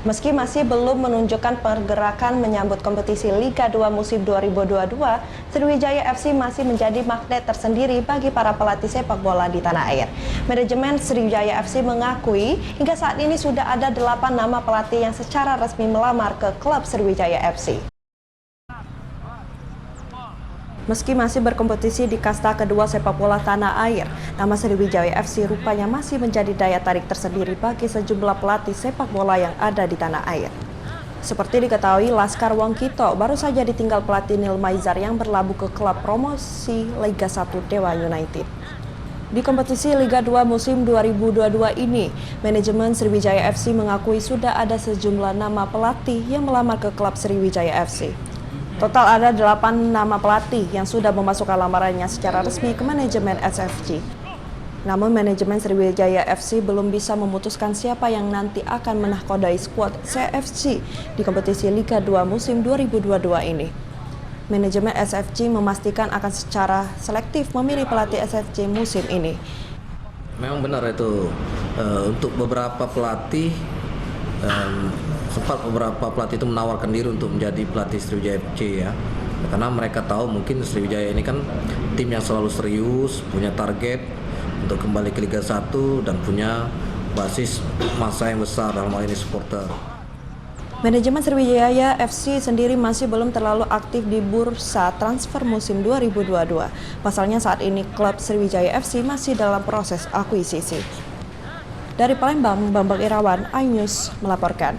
Meski masih belum menunjukkan pergerakan menyambut kompetisi Liga 2 musim 2022, Sriwijaya FC masih menjadi magnet tersendiri bagi para pelatih sepak bola di tanah air. Manajemen Sriwijaya FC mengakui hingga saat ini sudah ada 8 nama pelatih yang secara resmi melamar ke klub Sriwijaya FC. Meski masih berkompetisi di kasta kedua sepak bola tanah air, nama Sriwijaya FC rupanya masih menjadi daya tarik tersendiri bagi sejumlah pelatih sepak bola yang ada di tanah air. Seperti diketahui, Laskar Wongkito baru saja ditinggal pelatih Nil Maizar yang berlabuh ke klub promosi Liga 1 Dewa United. Di kompetisi Liga 2 musim 2022 ini, manajemen Sriwijaya FC mengakui sudah ada sejumlah nama pelatih yang melamar ke klub Sriwijaya FC. Total ada 8 nama pelatih yang sudah memasukkan lamarannya secara resmi ke manajemen SFC. Namun manajemen Sriwijaya FC belum bisa memutuskan siapa yang nanti akan menahkodai skuad CFC di kompetisi Liga 2 musim 2022 ini. Manajemen SFC memastikan akan secara selektif memilih pelatih SFC musim ini. Memang benar itu, untuk beberapa pelatih sempat beberapa pelatih itu menawarkan diri untuk menjadi pelatih Sriwijaya FC ya, karena mereka tahu mungkin Sriwijaya ini kan tim yang selalu serius, punya target untuk kembali ke Liga 1 dan punya basis massa yang besar, dalam hal ini supporter. Manajemen Sriwijaya FC sendiri masih belum terlalu aktif di bursa transfer musim 2022. Pasalnya saat ini klub Sriwijaya FC masih dalam proses akuisisi. Dari Palembang, Bambang Irawan, iNews melaporkan.